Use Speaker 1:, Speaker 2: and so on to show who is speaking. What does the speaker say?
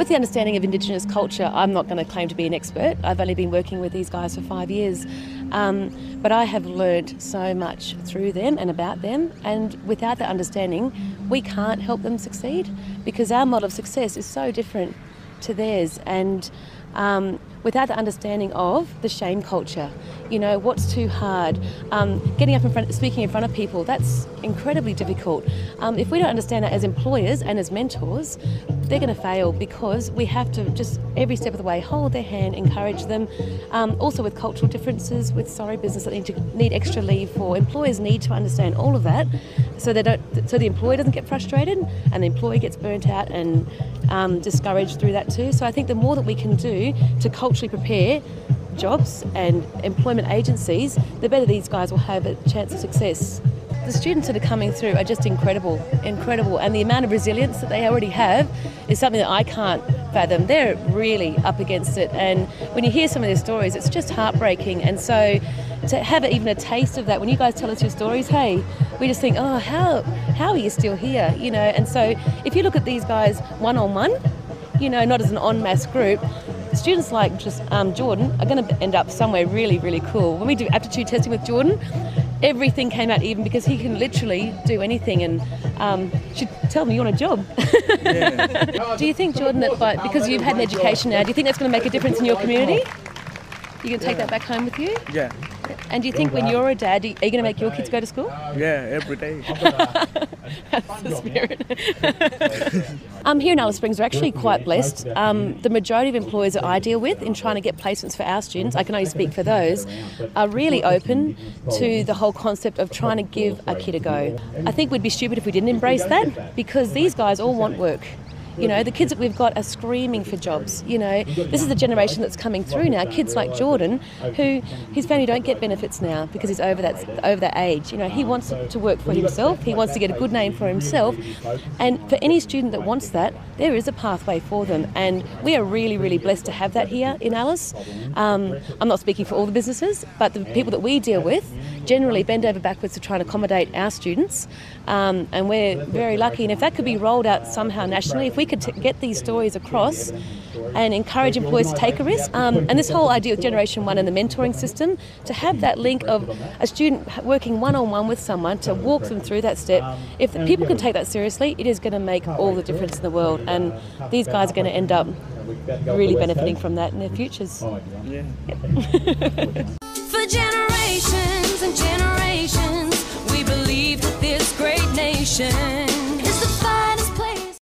Speaker 1: with the understanding of Indigenous culture, I'm not going to claim to be an expert. I've only been working with these guys for 5 years. But I have learned so much through them and about them, and without that understanding, we can't help them succeed, because our model of success is so different to theirs. And without the understanding of the shame culture, what's too hard, getting up in front, speaking in front of people, that's incredibly difficult. If we don't understand that as employers and as mentors, they're going to fail, because we have to just every step of the way hold their hand, encourage them. Also with cultural differences, with business that need extra leave for, employers need to understand all of that, so the employer doesn't get frustrated and the employee gets burnt out and discouraged through that too. So I think the more that we can do to culturally prepare jobs and employment agencies, the better these guys will have a chance of success. The students that are coming through are just incredible, and the amount of resilience that they already have is something that I can't fathom. They're really up against it, and when you hear some of their stories, it's just heartbreaking. And so to have even a taste of that, when you guys tell us your stories, hey, we just think, oh, how are you still here? And so if you look at these guys one-on-one, not as an en masse group, students like just Jordan are going to end up somewhere really, really cool. When we do aptitude testing with Jordan, everything came out even, because he can literally do anything, and should tell me you want a job. Yeah. Do you think, Jordan, that because you've had an education now, do you think that's going to make a difference in your community? You going to take that back home with you?
Speaker 2: Yeah.
Speaker 1: And do you think when you're a dad, are you going to make your kids go to school?
Speaker 2: Yeah, every day.
Speaker 1: That's the spirit. Here in Alice Springs, we're actually quite blessed. The majority of employers that I deal with in trying to get placements for our students, I can only speak for those, are really open to the whole concept of trying to give a kid a go. I think we'd be stupid if we didn't embrace that, because these guys all want work. The kids that we've got are screaming for jobs. This is the generation that's coming through now. Kids like Jordan, who his family don't get benefits now because he's over that age. He wants to work for himself. He wants to get a good name for himself. And for any student that wants that, there is a pathway for them. And we are really, really blessed to have that here in Alice. I'm not speaking for all the businesses, but the people that we deal with generally bend over backwards to try and accommodate our students. And we're very lucky. And if that could be rolled out somehow nationally, if we could get these stories across and encourage employers to take a risk, and this whole idea of GenerationOne and the mentoring system, to have that link of a student working one-on-one with someone to walk them through that step, if the people can take that seriously, it is going to make all the difference in the world. And these guys are going to end up really benefiting from that in their futures.
Speaker 2: Yeah.
Speaker 3: For generations and generations, we believe that this great nation